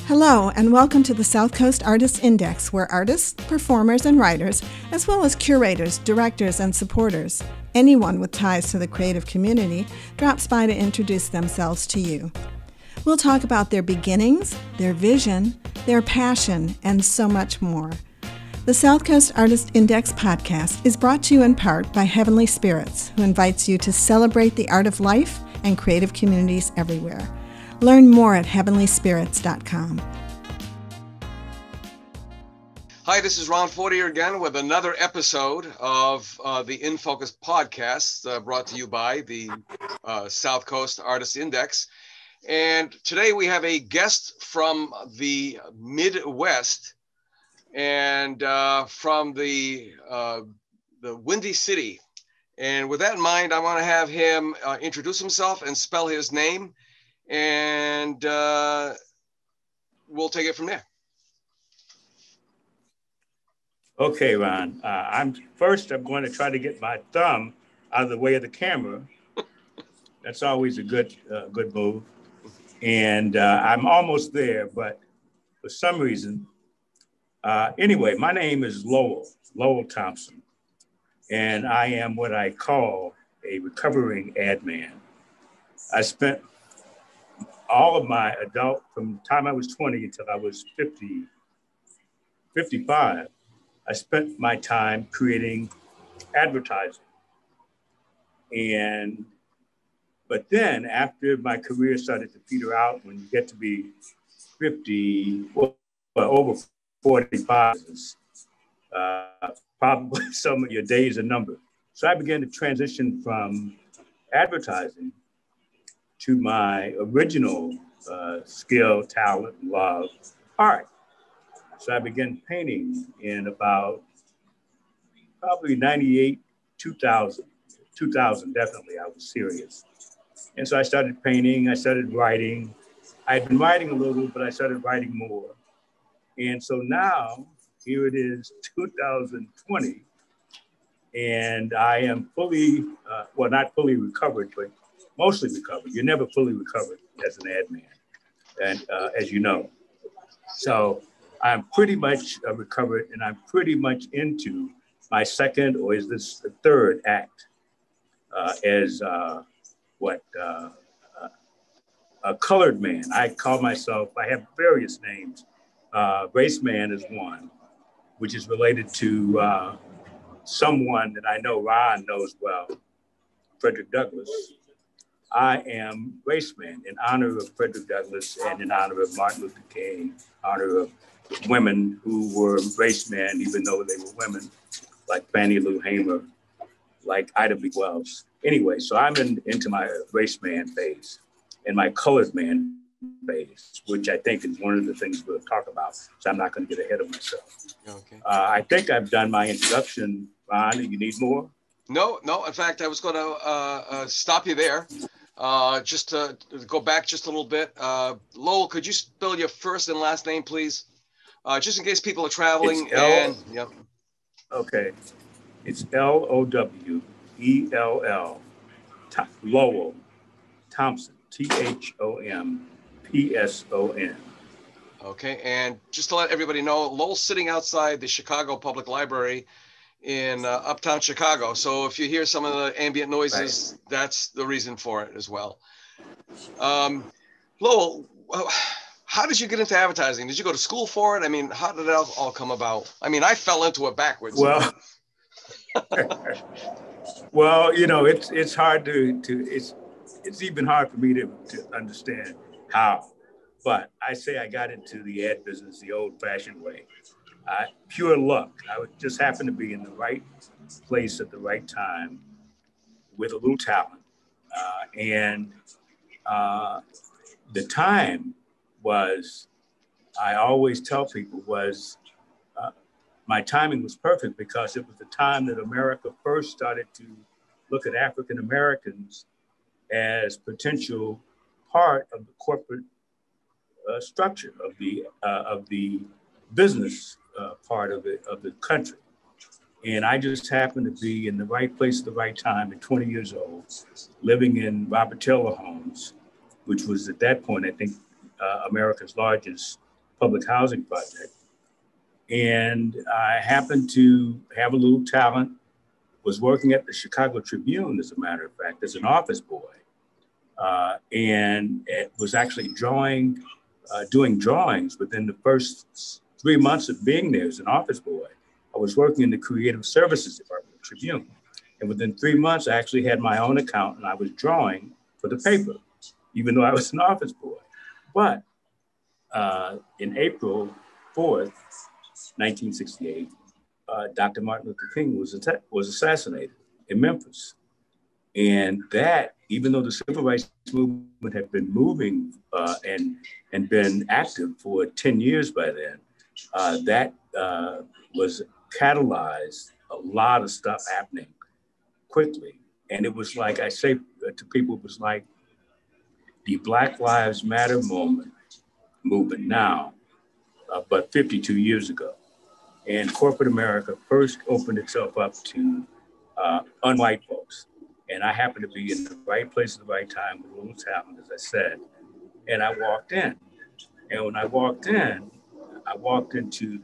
Hello, and welcome to the South Coast Artists Index, where artists, performers, and writers, as well as curators, directors, and supporters, anyone with ties to the creative community, drops by to introduce themselves to you. We'll talk about their beginnings, their vision, their passion, and so much more. The South Coast Artist Index podcast is brought to you in part by Heavenly Spirits, who invites you to celebrate the art of life and creative communities everywhere. Learn more at heavenlyspirits.com. Hi, this is Ron Fortier again with another episode of the In Focus podcast brought to you by the South Coast Artist Index. And today we have a guest from the Midwest and from the Windy City. And with that in mind, I want to have him introduce himself and spell his name. And we'll take it from there. Okay, Ron. I'm going to try to get my thumb out of the way of the camera. That's always a good move. And I'm almost there, but for some reason, anyway, my name is Lowell Thompson, and I am what I call a recovering adman. I spent all of my adult, from the time I was 20 until I was 55, I spent my time creating advertising. But then after my career started to peter out, when you get to be 50, over 45, probably some of your days are numbered. So I began to transition from advertising to my original skill, talent, love, art. So I began painting in about probably 98, 2000 definitely, I was serious. And so I started painting, I started writing. I had been writing a little, but I started writing more. And so now, here it is, 2020, and I am fully, not fully recovered, but mostly recovered. You're never fully recovered as an adman, and as you know. So I'm pretty much recovered, and I'm pretty much into my second, or is this the third act, as a colored man. I call myself, I have various names. RaceMan is one, which is related to someone that I know Ron knows well, Frederick Douglass. I am RaceMan in honor of Frederick Douglass and in honor of Martin Luther King, in honor of women who were RaceMan, even though they were women, like Fannie Lou Hamer, like Ida B. Wells. Anyway, so I'm into my RaceMan phase and my colored man phase, which I think is one of the things we'll talk about. So I'm not going to get ahead of myself. Okay. I think I've done my introduction, Ron. You need more? No. In fact, I was going to stop you there. Just to go back just a little bit. Lowell, could you spell your first and last name, please? Just in case people are traveling. Yep. Okay. It's Lowell, Lowell Thompson, THOMPSON. Okay, and just to let everybody know, Lowell's sitting outside the Chicago Public Library in uptown Chicago. So if you hear some of the ambient noises, right, that's the reason for it as well. Lowell, how did you get into advertising? Did you go to school for it? I mean, how did it all come about? I mean, I fell into it backwards. Well, well, you know, it's hard it's even hard for me to understand how. But I say I got into the ad business the old-fashioned way. Pure luck. I would just happen to be in the right place at the right time with a little talent. The time was, I always tell people, my timing was perfect because it was the time that America first started to look at African Americans as potential part of the corporate structure of the business part of the country. And I just happened to be in the right place at the right time at 20 years old, living in Robert Taylor Homes, which was at that point, I think, America's largest public housing project. And I happened to have a little talent, was working at the Chicago Tribune, as a matter of fact, as an office boy. And it was actually doing drawings within the first 3 months of being there as an office boy. I was working in the creative services department of the Tribune. And within 3 months, I actually had my own account and I was drawing for the paper, even though I was an office boy. But in April 4th, 1968, Dr. Martin Luther King was assassinated in Memphis. And that, even though the civil rights movement had been moving and been active for 10 years by then, that was catalyzed a lot of stuff happening quickly. And it was like, I say to people, it was like the Black Lives Matter movement now, but 52 years ago. And corporate America first opened itself up to unwhite folks. And I happened to be in the right place at the right time with a little talent, as I said. And I walked in. And when I walked into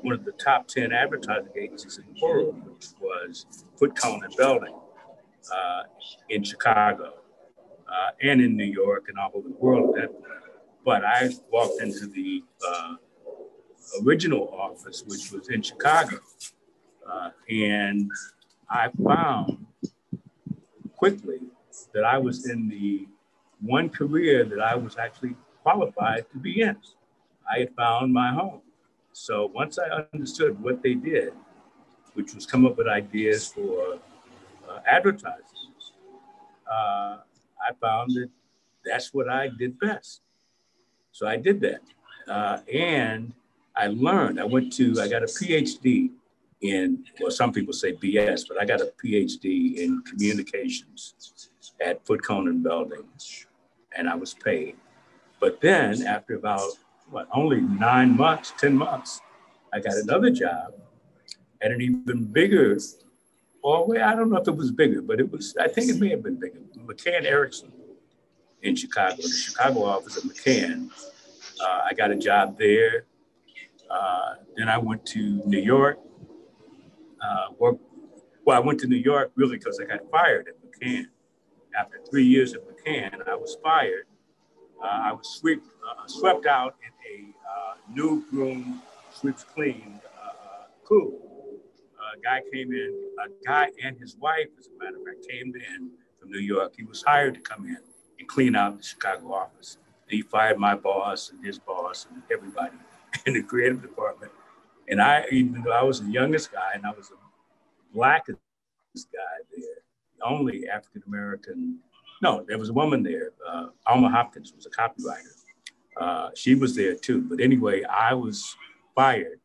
one of the top 10 advertising agencies in the world, which was Foot Cone and Belding in Chicago and in New York and all over the world at that point. But I walked into the original office, which was in Chicago. And I found quickly that I was in the one career that I was actually qualified to be in. I had found my home. So once I understood what they did, which was come up with ideas for advertising, I found that that's what I did best. So I did that. And I learned, I got a PhD in, well, some people say BS, but I got a PhD in communications at Foot Cone and Belding, and I was paid. But then after about, only 9 months, 10 months, I got another job at an even bigger, I don't know if it was bigger, but I think it may have been bigger, McCann Erickson in Chicago, the Chicago office of McCann. I got a job there. Then I went to New York. I went to New York really because I got fired at McCann. After 3 years at McCann, I was fired. I was swept out in a new broom, sweeps clean crew. A guy and his wife, as a matter of fact, came in from New York. He was hired to come in and clean out the Chicago office. He fired my boss and his boss and everybody in the creative department. And even though I was the youngest guy and I was the blackest guy there, only African-American, no, there was a woman there, Alma Hopkins was a copywriter. She was there too. But anyway, I was fired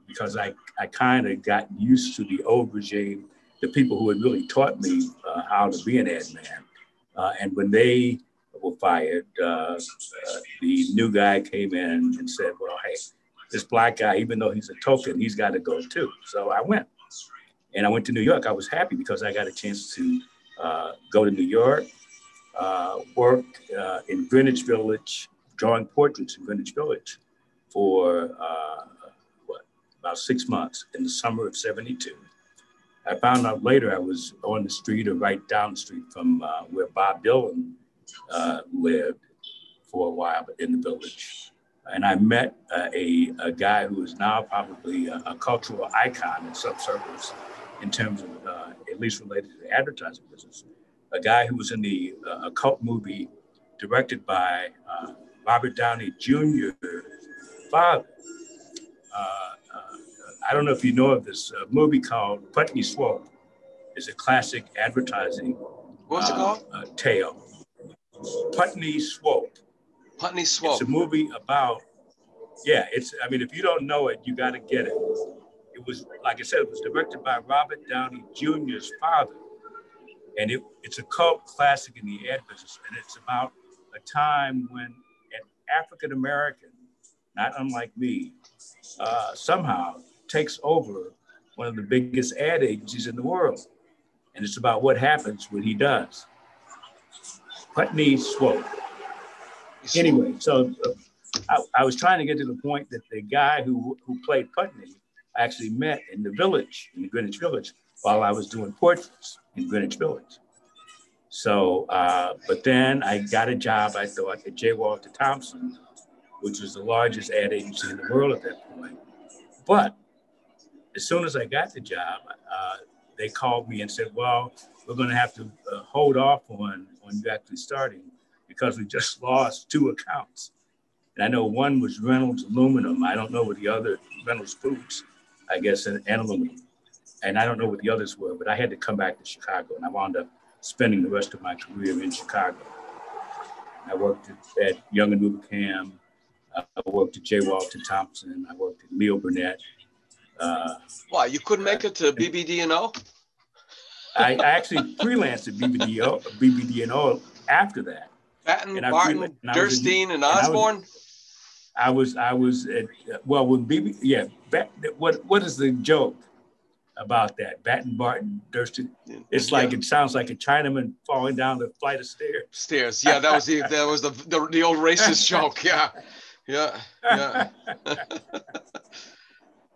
because I kind of got used to the old regime, the people who had really taught me how to be an ad man. And when they were fired, the new guy came in and said, well, hey, this black guy, even though he's a token, he's got to go too. So I went. And I went to New York. I was happy because I got a chance to go to New York, work in Greenwich Village, drawing portraits in Greenwich Village for about 6 months in the summer of '72. I found out later I was on the street or right down the street from where Bob Dylan lived for a while in the village. And I met a guy who is now probably a cultural icon in some circles in terms of, at least related to the advertising business. A guy who was in the cult movie directed by Robert Downey Jr.'s father. I don't know if you know of this movie called Putney Swope. It's a classic advertising What's it called? Tale. Putney Swope. Putney Swope. It's a movie about, if you don't know it, you got to get it. It was, like I said, it was directed by Robert Downey Jr.'s father. And it's a cult classic in the ad business. And it's about a time when an African-American, not unlike me, somehow takes over one of the biggest ad agencies in the world. And it's about what happens when he does. Putney Swope. Anyway, so I was trying to get to the point that the guy who played Putney I actually met in the village, in the Greenwich Village, while I was doing portraits in Greenwich Village. So, but then I got a job, I thought, at J. Walter Thompson, which was the largest ad agency in the world at that point. But as soon as I got the job, they called me and said, well, we're going to have to hold off on you actually starting because we just lost 2 accounts. And I know one was Reynolds Aluminum. I don't know what the other, Reynolds Foods, I guess, and aluminum. And I don't know what the others were, but I had to come back to Chicago, and I wound up spending the rest of my career in Chicago. I worked at Young and Rubicam. I worked at J. Walter Thompson. I worked at Leo Burnett. Why, you couldn't make it to BBD&O? I actually freelanced at BBD&O after that. Batten, Barton, Durstein, and Osborne? I was at, well, with what is the joke about that? Batten, Barton, Durstein. It's like, it sounds like a Chinaman falling down the flight of stairs. Yeah, that was the old racist joke. Yeah.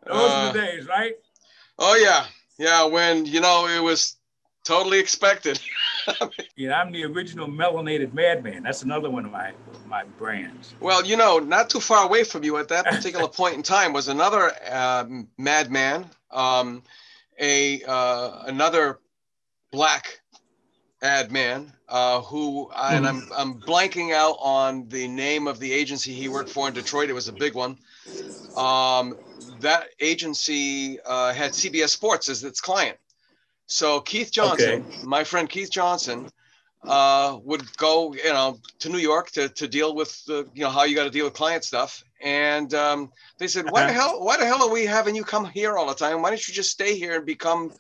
Those are the days, right? Oh yeah, when it was totally expected. I'm the original melanated madman. That's another one of my brands. Well, not too far away from you at that particular point in time was another madman, another black ad man who, and I'm blanking out on the name of the agency he worked for in Detroit. It was a big one. That agency had CBS Sports as its client. So Keith Johnson, my friend Keith Johnson, would go, to New York to deal with, how you got to deal with client stuff. And they said, why the hell are we having you come here all the time? Why don't you just stay here and become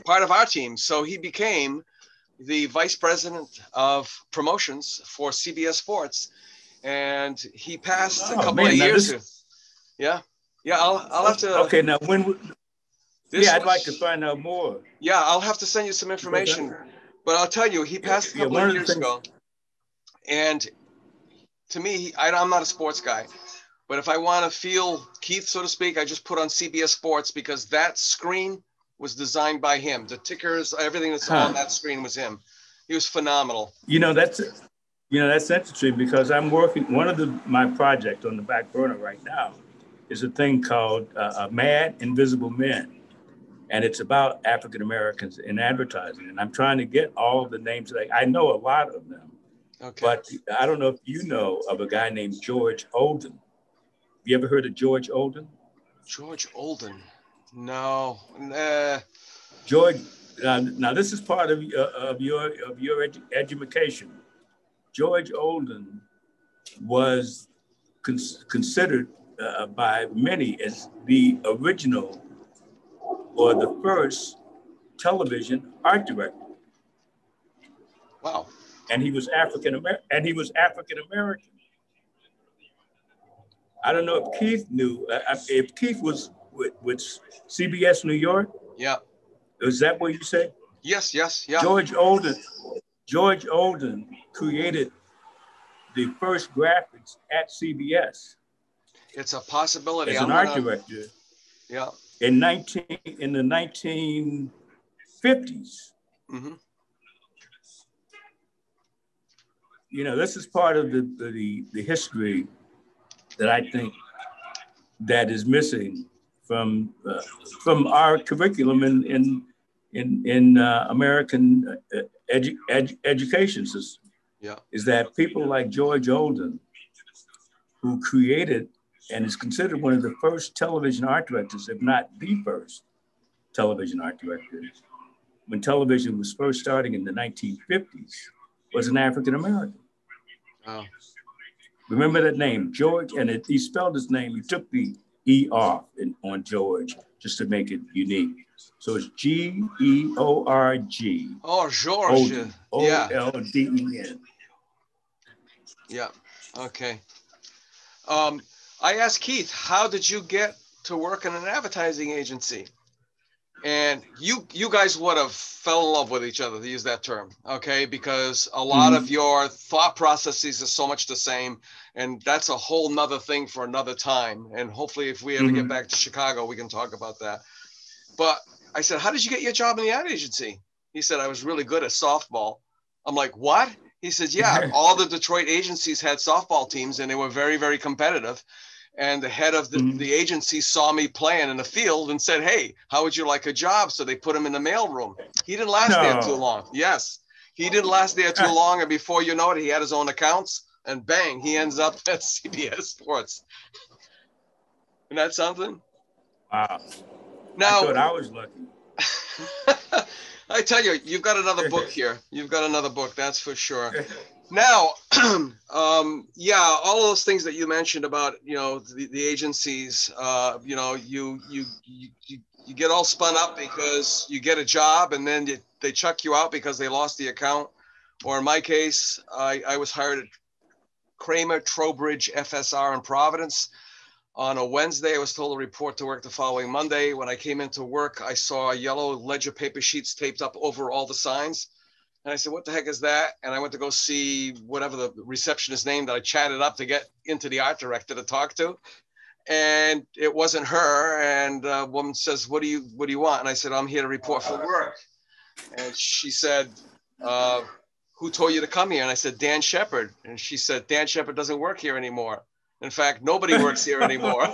part of our team? So he became the vice president of promotions for CBS Sports, and he passed a couple of years ago. Yeah, I'll have to. Okay, now I'd like to find out more. Yeah, I'll have to send you some information, but I'll tell you, he passed a couple of years ago, and to me, I'm not a sports guy, but if I want to feel Keith, so to speak, I just put on CBS Sports because that screen was designed by him. The tickers, everything that's on that screen was him. He was phenomenal. That's interesting because I'm working, one of my projects on the back burner right now is a thing called Mad Invisible Men. And it's about African Americans in advertising. And I'm trying to get all of the names. I know a lot of them, but I don't know if you know of a guy named George Olden. You ever heard of George Olden? George Olden? No. George. Now this is part of your education. George Olden was considered by many as the original or the first television art director. Wow. And he was African American. I don't know if Keith knew, if Keith was with CBS New York. Yeah. Is that what you said? Yes, yeah. George Olden created the first graphics at CBS. It's a possibility. As an art director. Yeah. In the 1950s. Mm-hmm. This is part of the history that I think that is missing from our curriculum in American education system. Yeah. Is that people like George Olden, who created and is considered one of the first television art directors, if not the first television art director, when television was first starting in the 1950s, was an African American. Oh. Remember that name, George, and he spelled his name, he took the E off on George just to make it unique. So it's Georg. Oh, George. Olden. Yeah, okay. I asked Keith, how did you get to work in an advertising agency? And you guys would have fell in love with each other, to use that term, okay? Because a lot of your thought processes are so much the same, and that's a whole nother thing for another time. And hopefully if we ever get back to Chicago, we can talk about that. But I said, how did you get your job in the ad agency? He said, I was really good at softball. I'm like, what? He says, yeah, all the Detroit agencies had softball teams and they were very, very competitive. And the head of the agency saw me playing in the field and said, hey, how would you like a job? So they put him in the mailroom. He didn't last there too long. Yes, he didn't last there too long. And before you know it, he had his own accounts and bang, he ends up at CBS Sports. Isn't that something? Wow. Now, I thought I was lucky. I tell you, you've got another book here. You've got another book, that's for sure. Now, yeah, all those things that you mentioned about, you know, the agencies, you know, you get all spun up because you get a job and then they chuck you out because they lost the account. Or in my case, I was hired at Kramer, Trowbridge, FSR in Providence. On a Wednesday, I was told to report to work the following Monday. When I came into work, I saw yellow ledger paper sheets taped up over all the signs. And I said, what the heck is that? And I went to go see whatever the receptionist name that I chatted up to get into the art director to talk to. And it wasn't her. And a woman says, what do you want? And I said, I'm here to report for work. And she said, who told you to come here? And I said, Dan Shepard. And she said, Dan Shepard doesn't work here anymore. In fact, nobody works here anymore.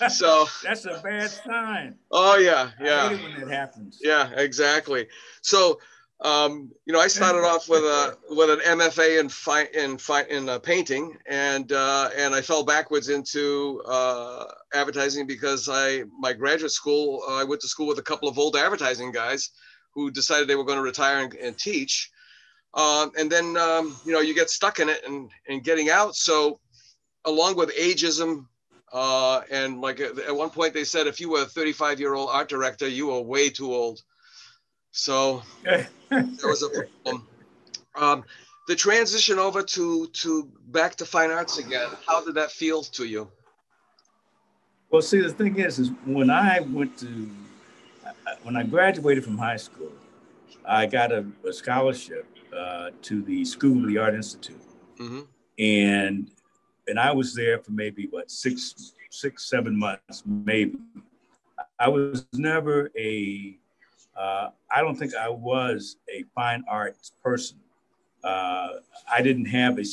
So that's a bad sign. Oh yeah, yeah. I hate it when that happens. Yeah, exactly. So, you know, I started off with an MFA in painting, and I fell backwards into advertising because my graduate school, I went to school with a couple of old advertising guys who decided they were going to retire and teach. And then, you know, you get stuck in it and getting out. So along with ageism, and like at one point they said, if you were a 35-year-old art director, you were way too old. So that was a problem. The transition over to back to fine arts again, how did that feel to you? Well, see, the thing is when I graduated from high school, I got a scholarship to the School of the Art Institute. And I was there for maybe, what, six, 7 months, maybe. I was never I don't think I was a fine arts person. I didn't have a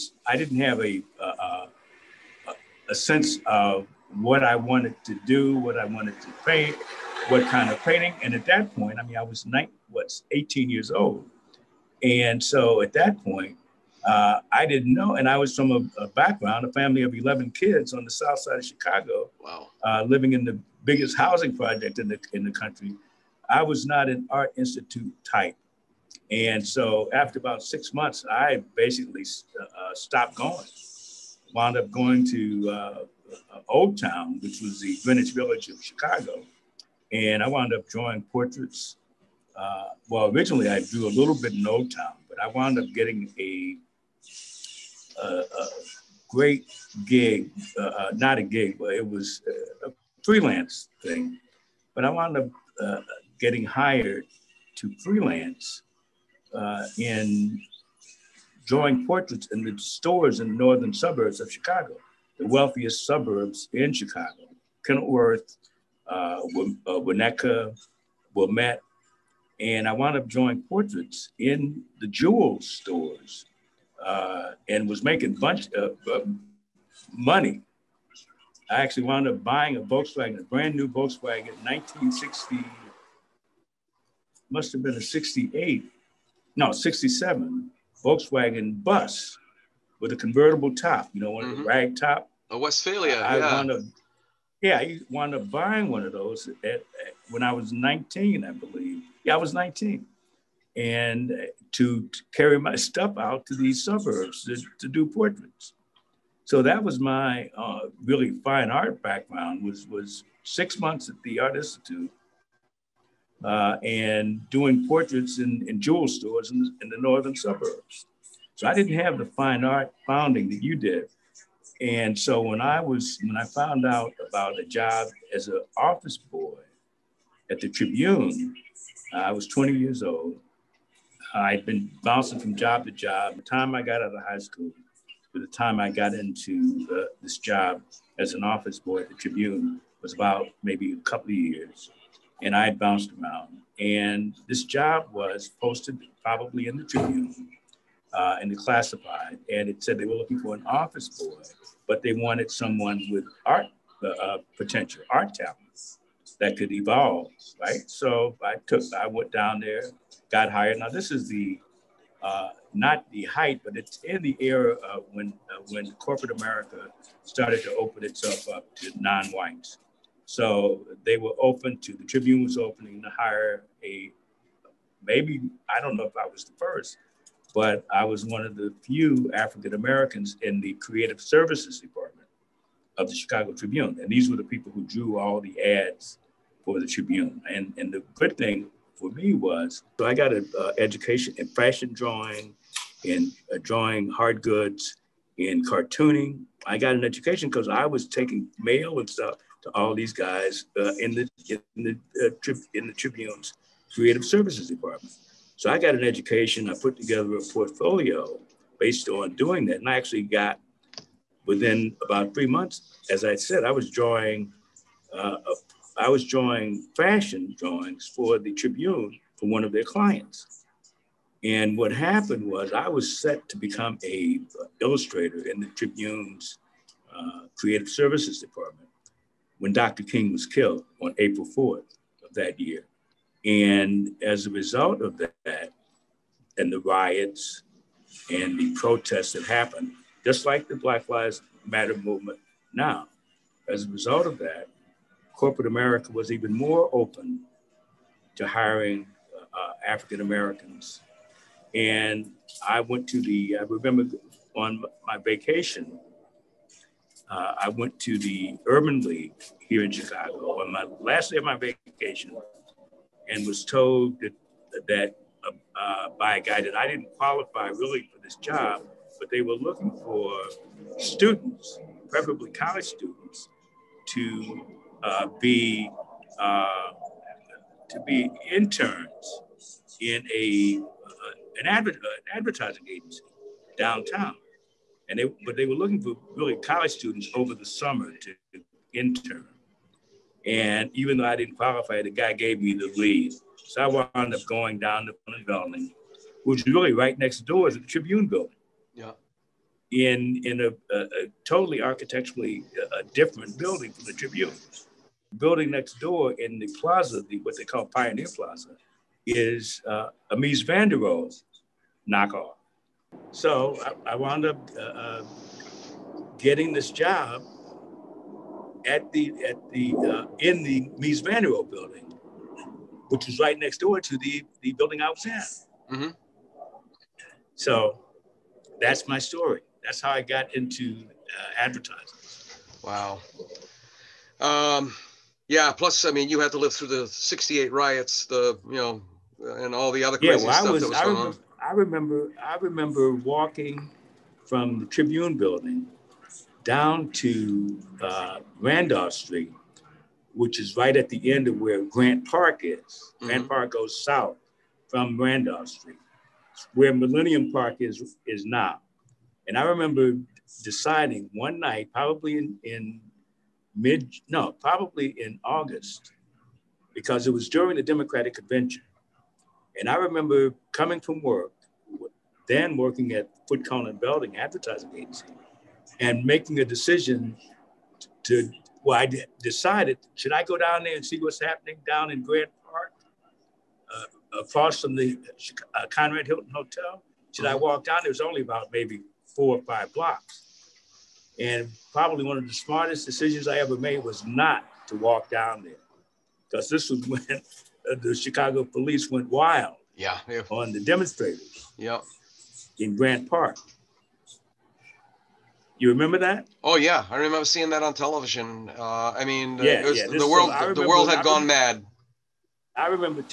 sense of what I wanted to do, what I wanted to paint, what kind of painting. And at that point, I mean, I was 18 years old. And so at that point, I didn't know. And I was from a family of 11 kids on the south side of Chicago. Wow. Living in the biggest housing project in the country. I was not an art institute type. And so after about 6 months, I basically stopped going. Wound up going to Old Town, which was the Greenwich Village of Chicago. And I wound up drawing portraits. Well, originally I drew a little bit in Old Town, but I wound up getting a great gig, not a gig, but it was a freelance thing. But I wound up getting hired to freelance in drawing portraits in the stores in the northern suburbs of Chicago, the wealthiest suburbs in Chicago, Kenilworth, Winnetka, Wilmette. And I wound up drawing portraits in the jewel stores and was making a bunch of money. I actually wound up buying a brand new Volkswagen, 1960, must have been a 67 Volkswagen bus with a convertible top, you know, one of the rag top. A Westphalia, I wound up buying one of those when I was 19, I believe. Yeah, I was 19. And to carry my stuff out to these suburbs to do portraits. So that was my really fine art background, was 6 months at the Art Institute and doing portraits in jewel stores in the northern suburbs. So I didn't have the fine art founding that you did. And so when I found out about a job as an office boy at the Tribune, I was 20 years old. I'd been bouncing from job to job. The time I got out of high school, by the time I got into this job as an office boy at the Tribune was about maybe a couple of years. And I bounced around. And this job was posted probably in the Tribune, in the classified. And it said they were looking for an office boy, but they wanted someone with art potential, art talent that could evolve, right? So I went down there, got hired. Now this is not the height, but it's in the era of when corporate America started to open itself up to non-whites. So they were the Tribune was opening to hire maybe, I don't know if I was the first, but I was one of the few African Americans in the creative services department of the Chicago Tribune. And these were the people who drew all the ads for the Tribune. And the good thing for me was, so I got an education in fashion drawing, in drawing hard goods, in cartooning. I got an education because I was taking mail and stuff to all these guys in the Tribune's creative services department. So I got an education. I put together a portfolio based on doing that, and I actually got, within about 3 months, as I said, I was drawing fashion drawings for the Tribune for one of their clients. And what happened was I was set to become a illustrator in the Tribune's creative services department when Dr. King was killed on April 4th of that year. And as a result of that, and the riots and the protests that happened, just like the Black Lives Matter movement now, as a result of that, corporate America was even more open to hiring African Americans. And I remember on my vacation, I went to the Urban League here in Chicago on my last day of my vacation and was told that by a guy that I didn't qualify really for this job, but they were looking for students, preferably college students, to be interns in an advertising agency downtown. But they were looking for really college students over the summer to intern. And even though I didn't qualify, the guy gave me the lead. So I wound up going down to the building, which is really right next door to the Tribune building. Yeah. In a totally architecturally different building from the Tribune. Building next door in the plaza, what they call Pioneer Plaza, is a Mies van der Rohe knockoff. So I wound up getting this job in the Mies van der Rohe building, which was right next door to the building I was in. Mm-hmm. So that's my story. That's how I got into advertising. Wow. Yeah. Plus, I mean, you had to live through the '68 riots, and all the other crazy stuff that was going on. I remember walking from the Tribune building down to Randolph Street, which is right at the end of where Grant Park is. Mm-hmm. Grant Park goes south from Randolph Street, where Millennium Park is now. And I remember deciding one night, probably in August, because it was during the Democratic Convention. And I remember coming from work, then working at Foot Cone and Belding Advertising Agency, and making a decision I decided, should I go down there and see what's happening down in Grant Park, across from the Conrad Hilton Hotel? Should I walk down? There was only about maybe 4 or 5 blocks. And probably one of the smartest decisions I ever made was not to walk down there, because this was when the Chicago police went wild on the demonstrators in Grant Park. You remember that? Oh yeah, I remember seeing that on television. The world had gone mad. I remember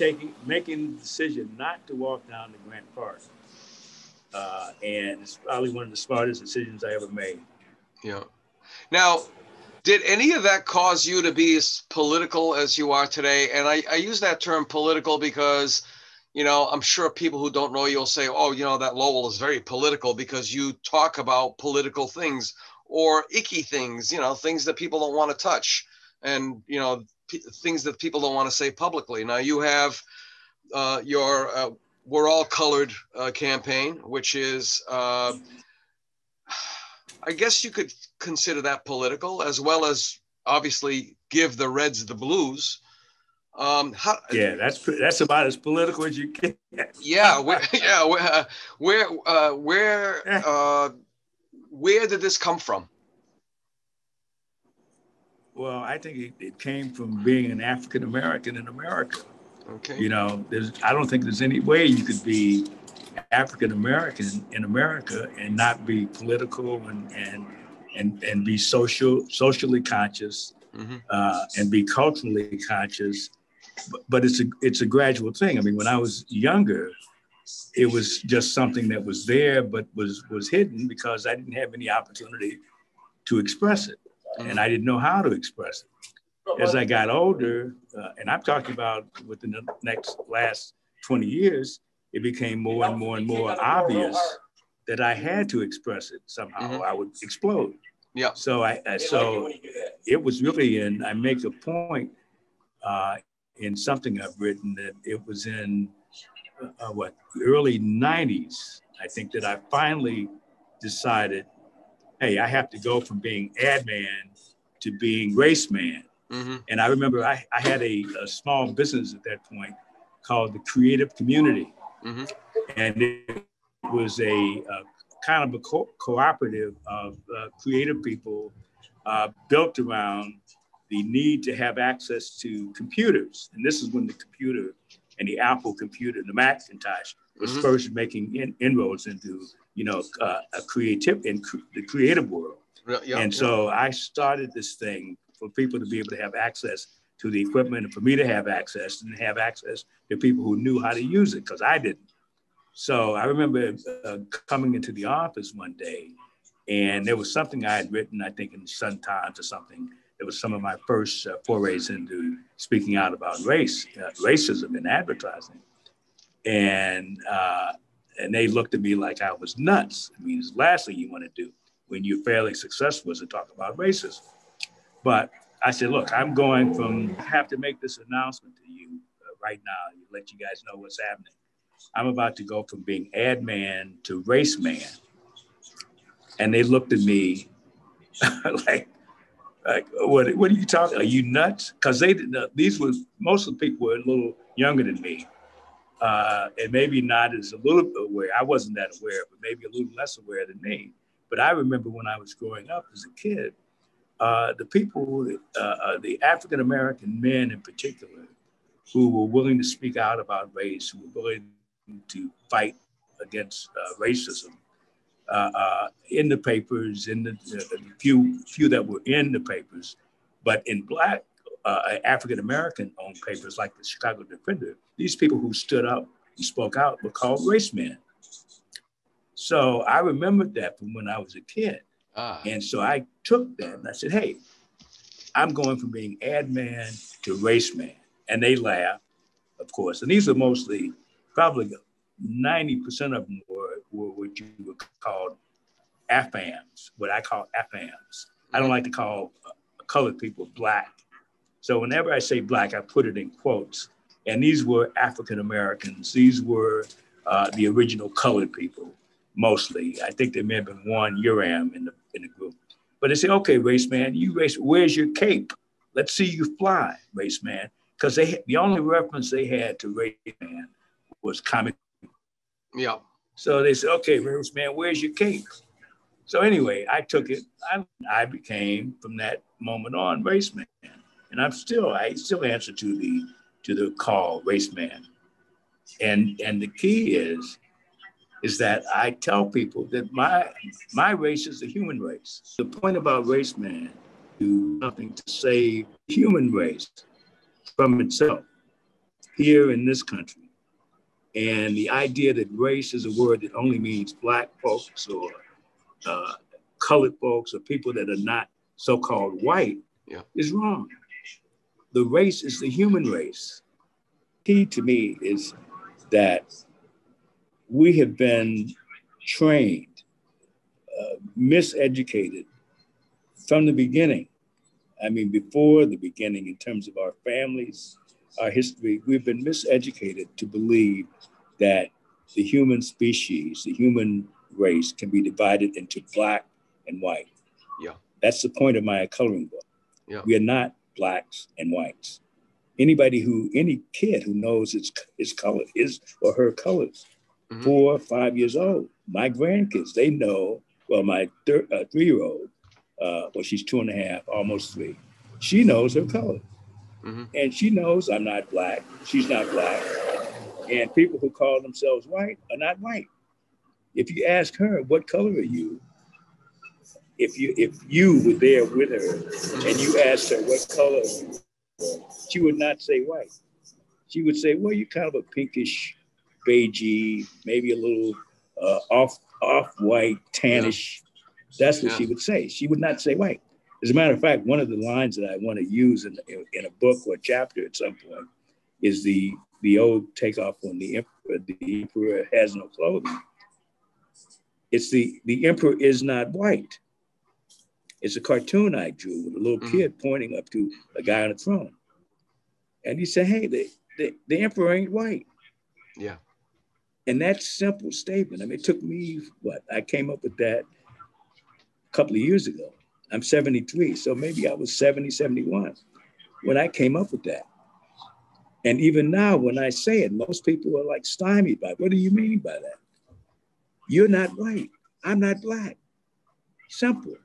making the decision not to walk down to Grant Park, and it's probably one of the smartest decisions I ever made. Yeah. Now, did any of that cause you to be as political as you are today? And I use that term political because, you know, I'm sure people who don't know you'll say, oh, you know, that Lowell is very political because you talk about political things or icky things, you know, things that people don't want to touch and, you know, things that people don't want to say publicly. Now you have your We're All Colored campaign, which is, I guess you could consider that political, as well as obviously Give the Reds the Blues. Yeah, that's about as political as you get. Yeah, where did this come from? Well, I think it came from being an African American in America. Okay. You know, I don't think there's any way you could be African American in America and not be political and be socially conscious, mm-hmm. And be culturally conscious. But it's a gradual thing. I mean, when I was younger, it was just something that was there, but was hidden because I didn't have any opportunity to express it, mm-hmm. and I didn't know how to express it. As I got older, and I'm talking about within the last 20 years, it became more and more and more obvious that I had to express it somehow. Mm-hmm. I would explode. Yeah. So so it was really, and I make a point in something I've written that it was in early 90s, I think, that I finally decided, hey, I have to go from being adman to being RaceMan. Mm-hmm. And I remember I had a small business at that point called the Creative Community. Mm-hmm. And it was a kind of a cooperative of creative people built around the need to have access to computers. And this is when the computer and the Apple computer, the Macintosh, was mm-hmm. first making inroads into, you know, the creative world. Yeah, and so I started this thing for people to be able to have access to the equipment and for me to have access and have access to people who knew how to use it, because I didn't. So I remember coming into the office one day, and there was something I had written, I think in the Sun Times or something. It was some of my first forays into speaking out about racism in advertising. And they looked at me like I was nuts. I mean, it's the last thing you want to do when you're fairly successful is to talk about racism. But I said, look, I have to make this announcement to you right now, let you guys know what's happening. I'm about to go from being adman to RaceMan. And they looked at me like, what are you talking? Are you nuts? Because most of the people were a little younger than me, and maybe not as a little aware. I wasn't that aware, but maybe a little less aware than me. But I remember when I was growing up as a kid, the people, the African American men in particular, who were willing to speak out about race, who were willing to fight against racism. In the papers, in the few that were in the papers, but in Black African-American owned papers like the Chicago Tribune, these people who stood up and spoke out were called RaceMan. So I remembered that from when I was a kid. And so I took that and I said, hey, I'm going from being adman to RaceMan. And they laughed, of course. And these are mostly, probably 90% of them were what you would call AFAMs, what I call AFAMs. I don't like to call colored people Black. So whenever I say Black, I put it in quotes. And these were African Americans. These were the original colored people, mostly. I think there may have been one Uram in the group. But they say, okay, RaceMan, where's your cape? Let's see you fly, RaceMan. Because the only reference they had to RaceMan was comic. Yeah. So they said, okay, RaceMan, where's your cape? So anyway, I took it. I became, from that moment on, RaceMan. And I still answer to the call, RaceMan. And the key is that I tell people that my race is the human race. The point about RaceMan, do something to save the human race from itself here in this country. And the idea that race is a word that only means Black folks or colored folks or people that are not so-called white is wrong. The race is the human race. Key to me is that we have been trained, miseducated from the beginning. I mean, before the beginning, in terms of our families, our history, we've been miseducated to believe that the human species, the human race can be divided into black and white. Yeah. That's the point of my coloring book. Yeah. We are not blacks and whites. Any kid who knows his color, his or her colors, 4 or 5 years old. My grandkids, they know, well, my 3-year-old, well, she's 2.5, almost 3. She knows her color. And she knows I'm not black. She's not black. And people who call themselves white are not white. If you ask her, what color are you? If you were there with her and you asked her what color are you, she would not say white. She would say, well, you're kind of a pinkish, beigey, maybe a little off-white, tannish. Yeah. That's what she would say. She would not say white. As a matter of fact, one of the lines that I want to use in a book or a chapter at some point is the old takeoff on the emperor has no clothing. It's the emperor is not white. It's a cartoon I drew with a little kid pointing up to a guy on a throne. And he said, hey, the emperor ain't white. Yeah. And that simple statement, I mean, it took me, I came up with that a couple of years ago. I'm 73, so maybe I was 70, 71 when I came up with that. And even now, when I say it, most people are like stymied by it. What do you mean by that? You're not white. I'm not black. Simple.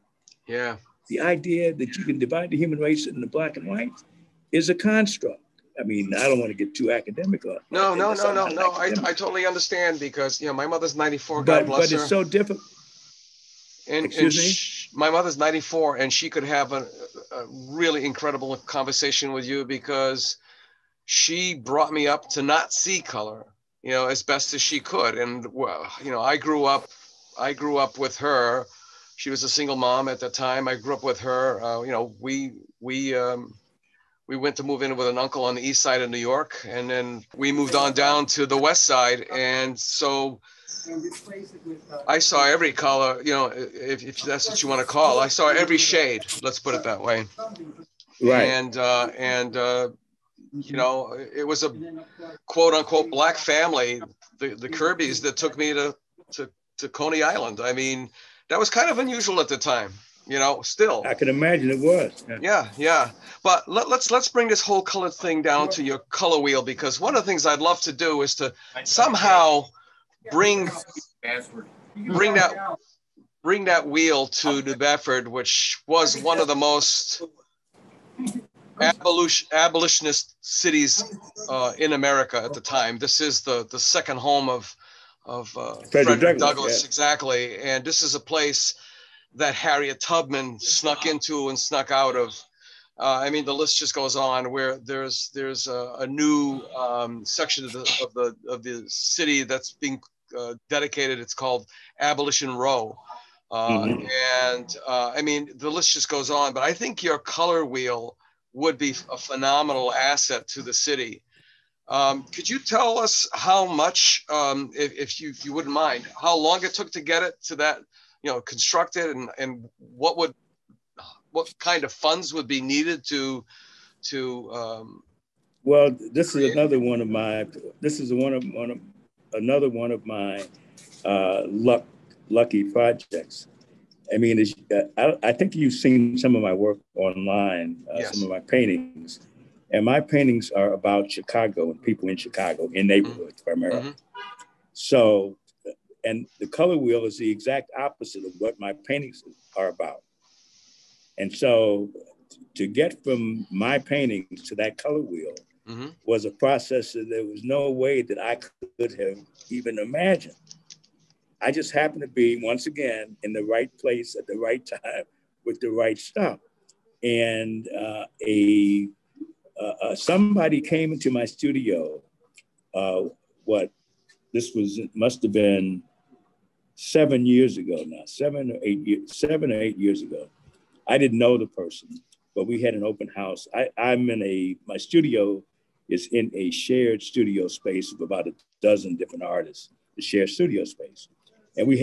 Yeah. The idea that you can divide the human race into black and white is a construct. I mean, I don't want to get too academic on it. No. I totally understand because, my mother's 94, God bless her. But it's so difficult. And my mother's 94, and she could have a really incredible conversation with you because she brought me up to not see color, as best as she could. And, I grew up with her. She was a single mom at the time. I grew up with her. We went to move in with an uncle on the east side of New York, and then we moved on down to the west side. And so I saw every color, if that's what you want to call. I saw every shade. Let's put it that way. Right. And it was a quote unquote black family, the Kirbys, that took me to Coney Island. I mean, that was kind of unusual at the time, still. I can imagine it was. Yeah. But let's bring this whole color thing down to your color wheel, because one of the things I'd love to do is to somehow bring that wheel to New Bedford, which was one of the most abolitionist cities in America at the time. This is the second home of Frederick Douglass. Yeah. Exactly. And this is a place that Harriet Tubman snuck into and snuck out of. I mean, the list just goes on, where there's a new section of the city that's being dedicated. It's called Abolition Row. And I mean, the list just goes on, but I think your color wheel would be a phenomenal asset to the city. Could you tell us how much, if you wouldn't mind, how long it took to get it to that, constructed, and what kind of funds would be needed to well, this is another one of my another one of my lucky projects. I mean, I think you've seen some of my work online, yes. Some of my paintings, and my paintings are about Chicago and people in Chicago, in neighborhoods primarily. So, and the color wheel is the exact opposite of what my paintings are about. And so to get from my paintings to that color wheel was a process that there was no way that I could have even imagined. I just happened to be, once again, in the right place at the right time with the right stuff. And somebody came into my studio, must have been 7 years ago now, 7 or 8 years ago. I didn't know the person, but we had an open house. My studio is in a shared studio space of about a dozen different artists, the shared studio space. And we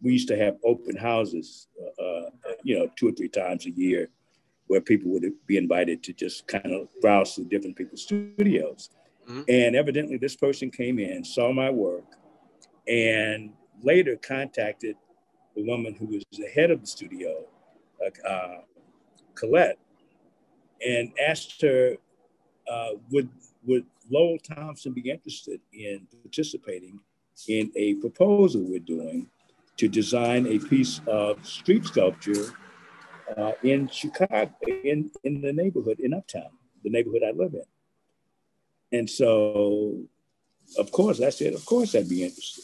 used to have open houses, 2 or 3 times a year, where people would be invited to just kind of browse through different people's studios. Mm-hmm. And evidently this person came in, saw my work, and later contacted the woman who was the head of the studio, Colette, and asked her, would Lowell Thompson be interested in participating in a proposal we're doing to design a piece of street sculpture in Chicago, in the neighborhood, in Uptown, the neighborhood I live in. And so, of course, I said, of course I'd be interested.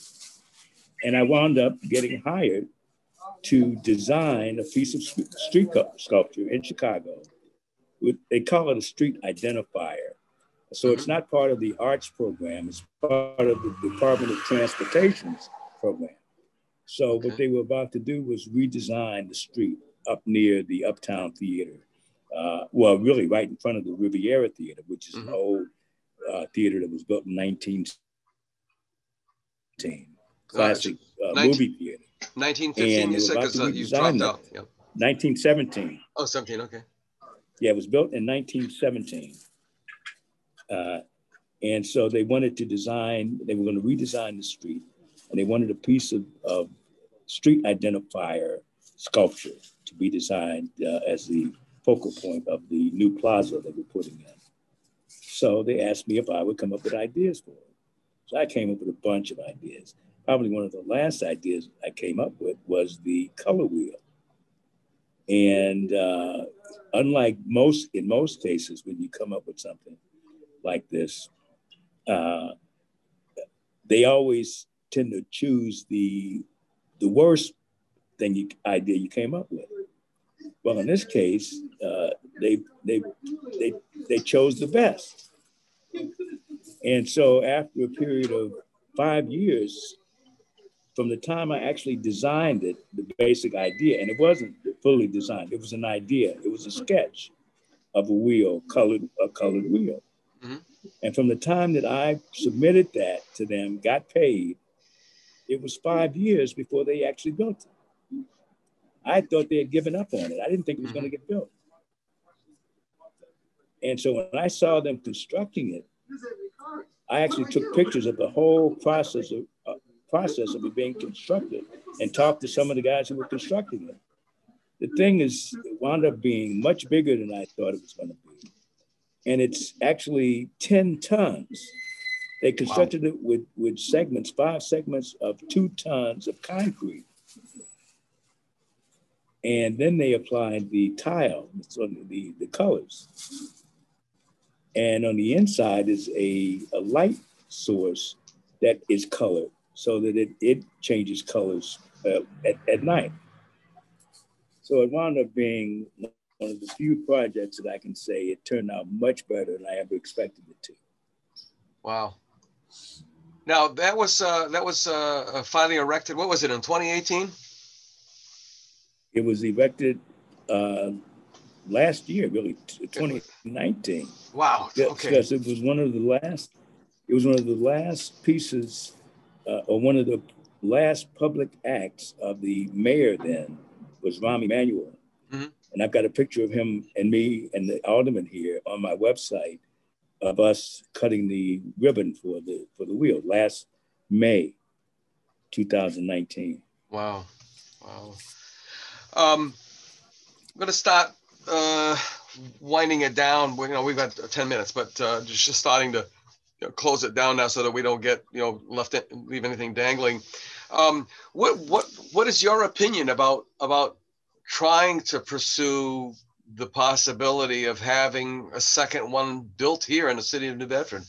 And I wound up getting hired to design a piece of street sculpture in Chicago. They call it a street identifier. So it's not part of the arts program, it's part of the Department of Transportation's program. So what they were about to do was redesign the street up near the Uptown Theater. Really right in front of the Riviera Theater, which is an old theater that was built in 1915. Classic movie theater. 1915, you said, because you dropped out. Yep. 1917. Oh, 17, okay. Yeah, it was built in 1917. And so they wanted to they were going to redesign the street, and they wanted a piece of street identifier sculpture to be designed as the focal point of the new plaza they were putting in. So they asked me if I would come up with ideas for it. So I came up with a bunch of ideas. Probably one of the last ideas I came up with was the color wheel. And unlike in most cases, when you come up with something like this, they always tend to choose the worst idea you came up with. Well, in this case, they chose the best. And so after a period of 5 years, from the time I actually designed it, the basic idea, and it wasn't fully designed, it was an idea, it was a sketch of a wheel, a colored wheel. Mm-hmm. And from the time that I submitted that to them, got paid, it was 5 years before they actually built it. I thought they had given up on it. I didn't think it was going to get built. And so when I saw them constructing it, I actually took pictures of the whole process of it being constructed and talked to some of the guys who were constructing it. The thing wound up being much bigger than I thought it was going to be. And it's actually 10 tons. They constructed it with 5 segments of 2 tons of concrete. And then they applied the tile, so the colors. And on the inside is a light source that is colored so that it changes colors at night. So it wound up being one of the few projects that I can say it turned out much better than I ever expected it to. Wow. Now that was finally erected. What was it, in 2018? It was erected last year, really, 2019. Wow. Okay. Because it was one of the last. It was one of the last pieces, or one of the last public acts of the mayor then was Rahm Emanuel. Mm-hmm. And I've got a picture of him and me and the alderman here on my website of us cutting the ribbon for the wheel last May 2019. Wow. I'm going to start winding it down. We've got 10 minutes, but just starting to close it down now so that we don't get leave anything dangling. What is your opinion about trying to pursue the possibility of having a second one built here in the city of New Bedford?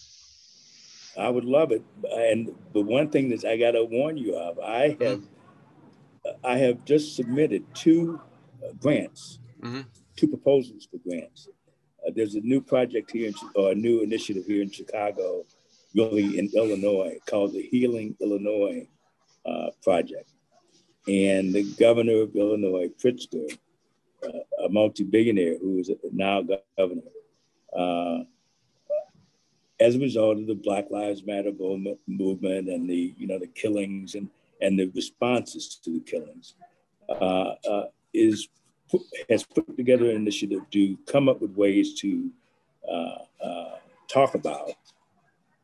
I would love it. And the one thing that I got to warn you of, I have just submitted 2 grants, 2 proposals for grants. There's a new project here, or a new initiative here in Chicago, really in Illinois, called the Healing Illinois Project. And the governor of Illinois, Pritzker, a multi-billionaire who is now governor, as a result of the Black Lives Matter movement and the killings and the responses to the killings, has put together an initiative to come up with ways to talk about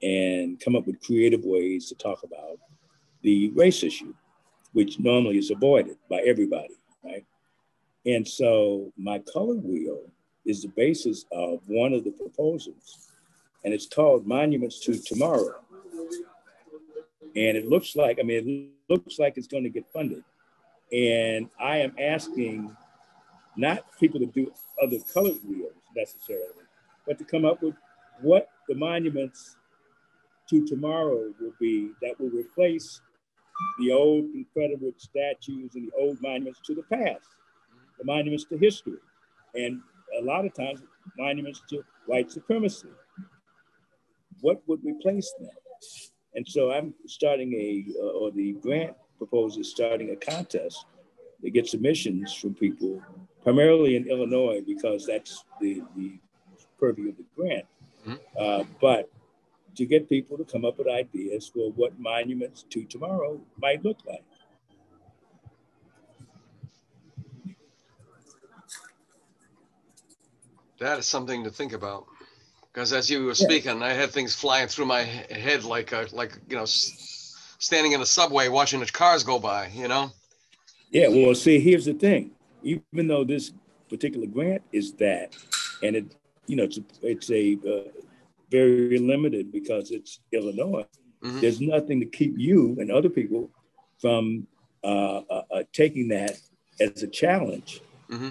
and come up with creative ways to talk about the race issue, which normally is avoided by everybody, right? And so my color wheel is the basis of one of the proposals, and it's called Monuments to Tomorrow. And it looks like it's going to get funded. And I am asking not people to do other colored wheels necessarily, but to come up with what the monuments to tomorrow will be that will replace the old Confederate statues and the old monuments to the past, the monuments to history, and a lot of times monuments to white supremacy. What would replace them? And so I'm starting the grant proposal is starting a contest to get submissions from people, primarily in Illinois, because that's the purview of the grant. But to get people to come up with ideas for what monuments to tomorrow might look like. That is something to think about, because as you were speaking, I had things flying through my head like standing in a subway watching the cars go by. Yeah. Well, see, here's the thing. Even though this particular grant is that, and it's a very limited because it's Illinois. Mm-hmm. There's nothing to keep you and other people from taking that as a challenge. Mm-hmm.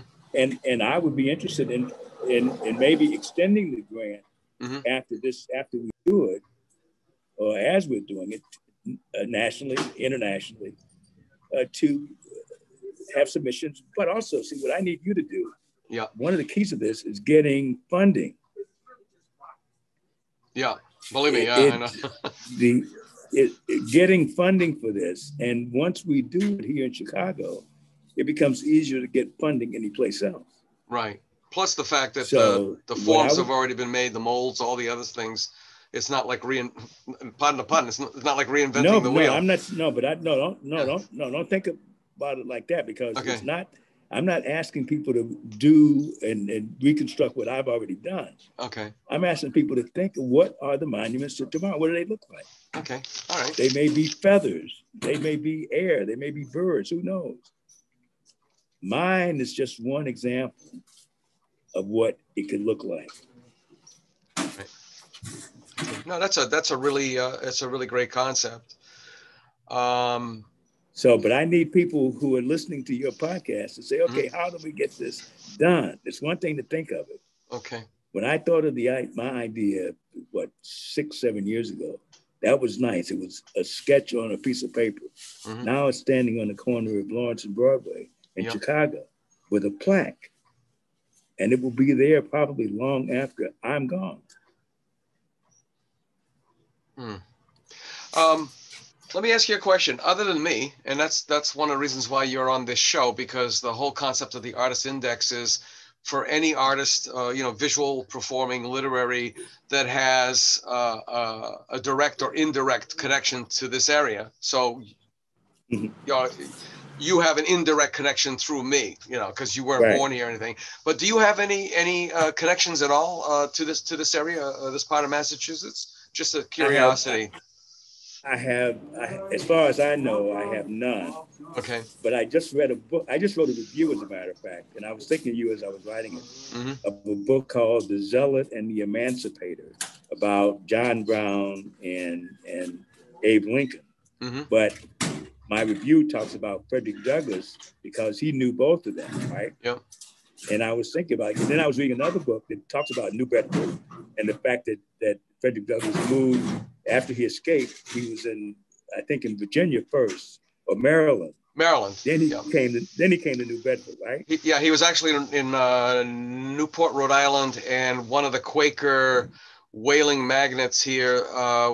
And I would be interested in maybe extending the grant after we do it, or as we're doing it nationally, internationally, to have submissions, but also see what I need you to do. Yeah. One of the keys of this is getting funding. Yeah, believe me, I know. Getting funding for this, and once we do it here in Chicago, it becomes easier to get funding anyplace else. Right. Plus the fact that the forms have already been made, the molds, all the other things. It's not like pardon the pun. It's not like reinventing the wheel. I'm not. No, but don't think about it like that, because it's not. I'm not asking people to do and reconstruct what I've already done. Okay. I'm asking people to think of what are the monuments to tomorrow? What do they look like? Okay. All right. They may be feathers. They may be air. They may be birds. Who knows? Mine is just one example of what it could look like. Right. No, that's a really great concept. But I need people who are listening to your podcast to say, okay, how do we get this done? It's one thing to think of it. Okay. When I thought of my idea, 6-7 years ago, that was nice. It was a sketch on a piece of paper. Mm-hmm. Now it's standing on the corner of Lawrence and Broadway in Chicago with a plaque. And it will be there probably long after I'm gone. Let me ask you a question. Other than me, and that's one of the reasons why you're on this show, because the whole concept of the Artist Index is for any artist, visual, performing, literary, that has a direct or indirect connection to this area. So, you have an indirect connection through me, because you weren't born here or anything. But do you have any connections at all to this area, this part of Massachusetts? Just a curiosity. I have, as far as I know, I have none. Okay. But I just read a book. I just wrote a review, as a matter of fact, and I was thinking of you as I was writing it, of a book called The Zealot and the Emancipator, about John Brown and Abe Lincoln. Mm-hmm. But my review talks about Frederick Douglass because he knew both of them, right? Yep. And I was thinking about it. And then I was reading another book that talks about New Bedford and the fact that Frederick Douglass moved after he escaped. He was in Virginia first, or Maryland. Then he came to New Bedford, right? He was actually in Newport, Rhode Island, and one of the Quaker whaling magnates here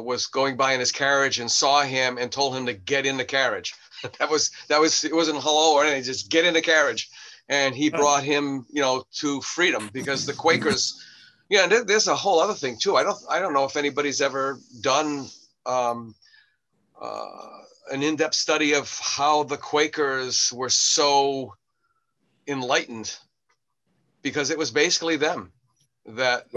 was going by in his carriage and saw him and told him to get in the carriage. It wasn't hello or anything, just get in the carriage. and he brought him, to freedom, because the Quakers, there's a whole other thing too. I don't know if anybody's ever done an in-depth study of how the Quakers were so enlightened, because it was basically them that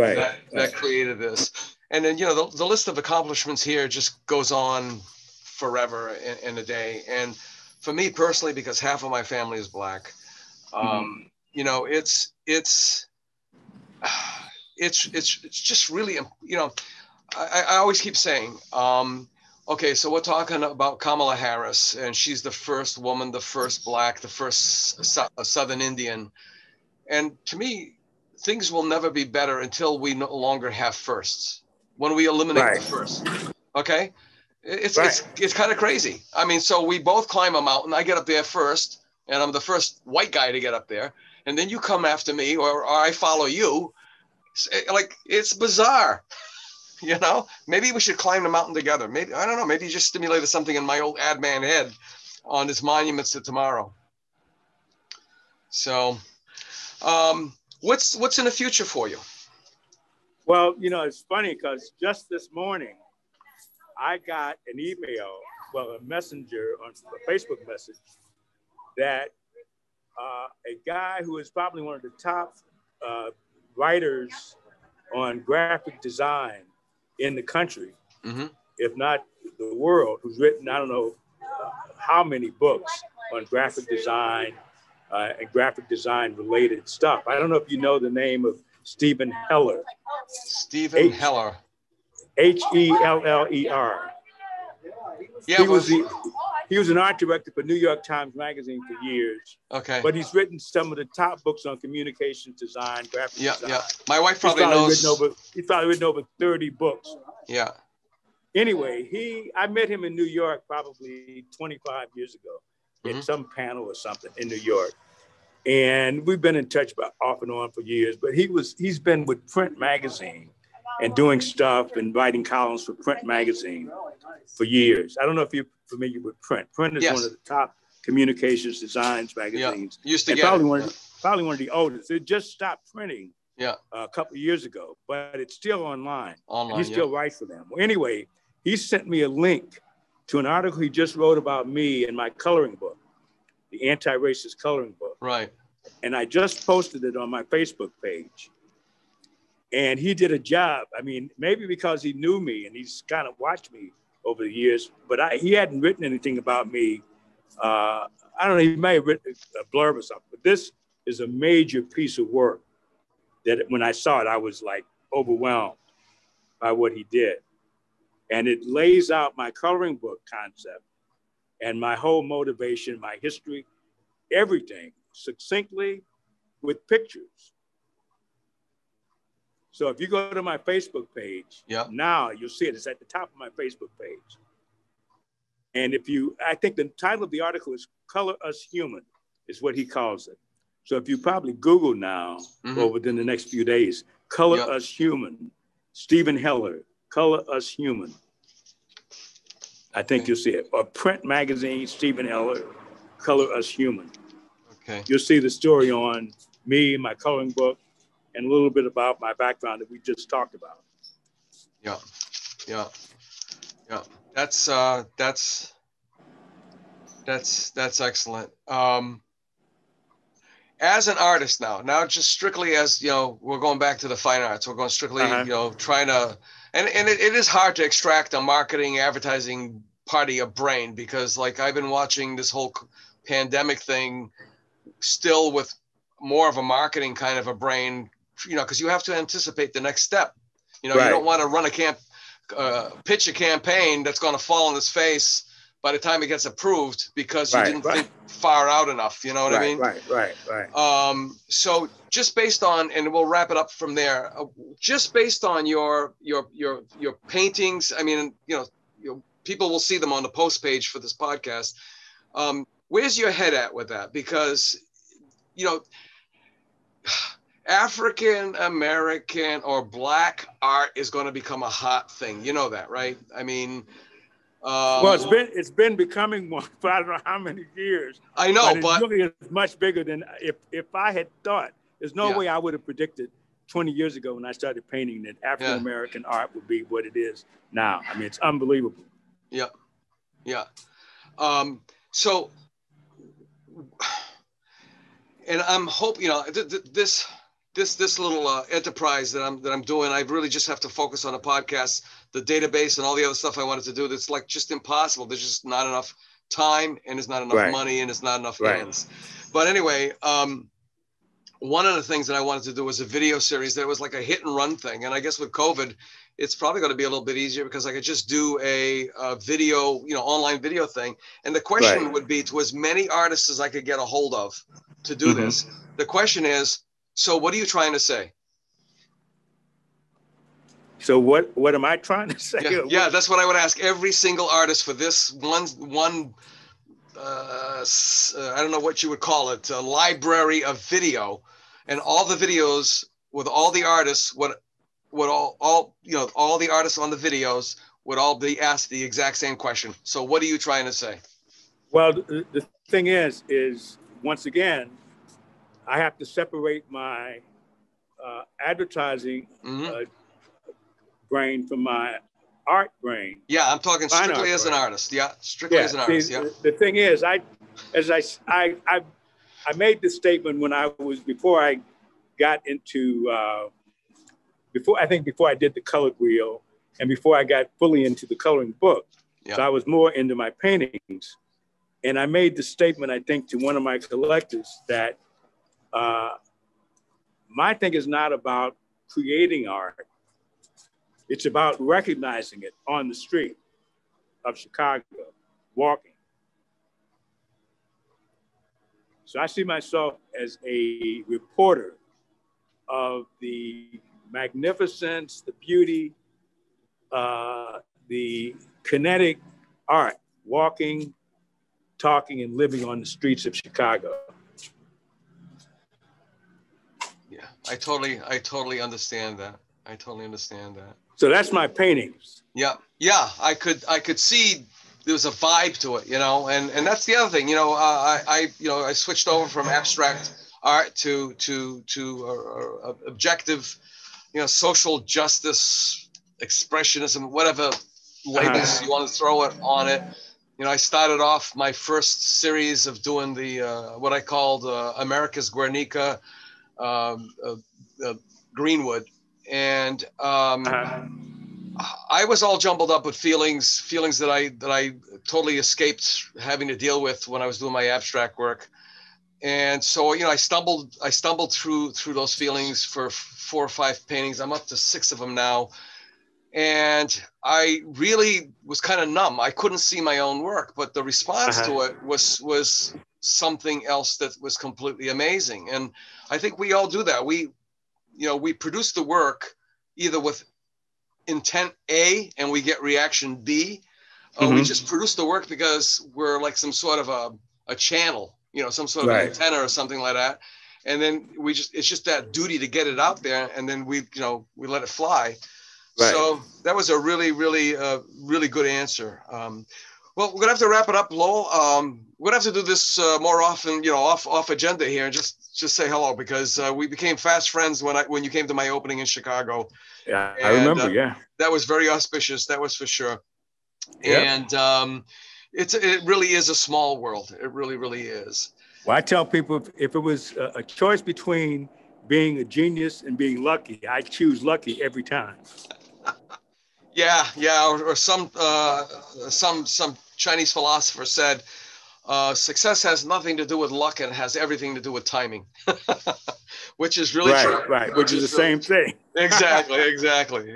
created this. And then, the list of accomplishments here just goes on forever in a day. And for me personally, because half of my family is Black, it's just really, I always keep saying, okay, so we're talking about Kamala Harris, and she's the first woman, the first Black, the first Southern Indian. And to me, things will never be better until we no longer have firsts. When we eliminate the first, okay? It's kind of crazy. I mean, so we both climb a mountain. I get up there first, and I'm the first white guy to get up there. And then you come after me, or I follow you. Like, it's bizarre. Maybe we should climb the mountain together. Maybe, I don't know, maybe you just stimulated something in my old adman head on this Monuments to Tomorrow. So what's in the future for you? Well, it's funny because just this morning I got an email, a messenger on a Facebook message, that a guy who is probably one of the top writers on graphic design in the country, if not the world, who's written, I don't know how many books on graphic design and graphic design related stuff. I don't know if you know the name of Stephen Heller. Stephen Heller. Heller. Yeah, he was an art director for New York Times Magazine for years. Okay. But he's written some of the top books on communications design, graphic design. Yeah. My wife probably knows. He's probably written over 30 books. Yeah. Anyway, I met him in New York probably 25 years ago at some panel or something in New York. And we've been in touch off and on for years, but he's been with Print Magazine and doing stuff and writing columns for Print Magazine for years. I don't know if you're familiar with Print. Print is one of the top communications designs magazines. Used to and get probably one of the oldest. It just stopped printing a couple of years ago, but it's still online. He still writes for them. Well, anyway, he sent me a link to an article he just wrote about me in my coloring book, the anti-racist coloring book. Right. And I just posted it on my Facebook page. And he did a job. I mean, maybe because he knew me and he's kind of watched me over the years, but he hadn't written anything about me. I don't know, he may have written a blurb or something, but this is a major piece of work that when I saw it, I was like overwhelmed by what he did. And it lays out my coloring book concept and my whole motivation, my history, everything succinctly with pictures. So if you go to my Facebook page, now you'll see it. It's at the top of my Facebook page. And I think the title of the article is Color Us Human, is what he calls it. So if you probably Google now, or within the next few days, Color Us Human, Stephen Heller, Color Us Human, I think you'll see it. Or Print Magazine, Stephen Heller, Color Us Human. Okay. You'll see the story on me, my coloring book, and a little bit about my background that we just talked about. Yeah. That's excellent. As an artist now just strictly as, we're going back to the fine arts. We're going strictly, trying to, and it is hard to extract a marketing, advertising part of your brain, because like I've been watching this whole pandemic thing still with more of a marketing kind of a brain, because you have to anticipate the next step. You don't want to run pitch a campaign that's going to fall on his face by the time it gets approved because you didn't think far out enough. You know what I mean? Right. So just based on, and we'll wrap it up from there. Just based on your paintings. I mean, people will see them on the post page for this podcast. Where's your head at with that? Because, African American or Black art is going to become a hot thing. You know that, right? I mean, Well, it's been becoming one for I don't know how many years. I know, but it really is much bigger than if I had thought. There's no way I would have predicted 20 years ago when I started painting that African American art would be what it is now. I mean, it's unbelievable. Yeah, yeah. So, and I'm hoping, you know, this little enterprise that I'm doing, I really just have to focus on the podcast, the database, and all the other stuff I wanted to do. That's like just impossible. There's just not enough time, and there's not enough money, and it's not enough hands. But anyway, one of the things that I wanted to do was a video series that was like a hit and run thing. And I guess with COVID, it's probably going to be a little bit easier because I could just do a video, you know, online video thing. And the question would be to as many artists as I could get a hold of to do this. The question is, so what are you trying to say? So what am I trying to say? Yeah, that's what I would ask every single artist for this one I don't know what you would call it, a library of video, and all the videos with all the artists, what all you know, all the artists on the videos would all be asked the exact same question. So what are you trying to say? Well, the thing is once again, I have to separate my advertising brain from my art brain. Yeah, I'm talking strictly as an artist. Yeah, strictly as an artist. Yeah. The thing is, I made this statement when before I got into before I did the colored wheel and before I got fully into the coloring book. Yeah. So I was more into my paintings, and I made the statement, I think, to one of my collectors that my thing is not about creating art. It's about recognizing it on the street of Chicago, walking. So I see myself as a reporter of the magnificence, the beauty, the kinetic art, walking, talking, and living on the streets of Chicago. Yeah, I totally understand that. I totally understand that. So that's my paintings. Yeah, I could see there was a vibe to it, you know, and that's the other thing, you know. I switched over from abstract art to objective, you know, social justice, expressionism, whatever labels you want to throw it on it. You know, I started off my first series of doing the what I called America's Guernica, Greenwood. And I was all jumbled up with feelings that I totally escaped having to deal with when I was doing my abstract work. And so, you know, I stumbled through those feelings for 4 or 5 paintings. I'm up to 6 of them now. And I really was kind of numb. I couldn't see my own work, but the response to it was something else that was completely amazing. And I think we all do that. We produce the work either with intent A and we get reaction B. We just produce the work because we're like some sort of a channel, you know, some sort of an antenna or something like that. And then it's just that duty to get it out there, and then we let it fly. Right. So that was a really good answer. Well, we're gonna have to wrap it up, Lowell. We're gonna have to do this more often, you know, off agenda here, and just say hello, because we became fast friends when you came to my opening in Chicago. Yeah, I remember. Yeah, that was very auspicious. That was for sure. Yep. And it really is a small world. It really is. Well, I tell people if it was a choice between being a genius and being lucky, I choose lucky every time. Yeah, or some Chinese philosopher said, success has nothing to do with luck and has everything to do with timing, which is really true. Right, which is the same thing. Exactly.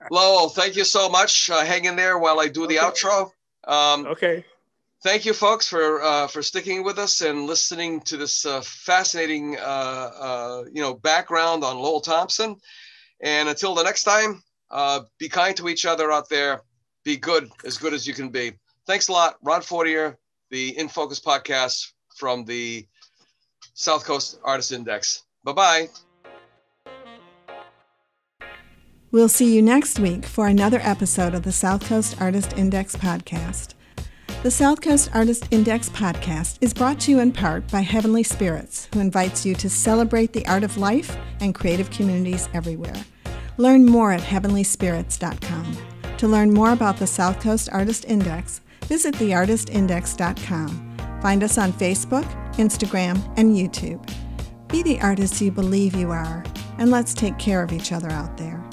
Lowell, thank you so much. Hang in there while I do the outro. Okay. Thank you, folks, for sticking with us and listening to this fascinating, background on Lowell Thompson. And until the next time, be kind to each other out there. Be good as you can be. Thanks a lot. Ron Fortier, the In Focus podcast from the South Coast Artist Index. Bye-bye. We'll see you next week for another episode of the South Coast Artist Index podcast. The South Coast Artist Index podcast is brought to you in part by Heavenly Spirits, who invites you to celebrate the art of life and creative communities everywhere. Learn more at heavenlyspirits.com. To learn more about the South Coast Artist Index, visit theartistindex.com. Find us on Facebook, Instagram, and YouTube. Be the artist you believe you are, and let's take care of each other out there.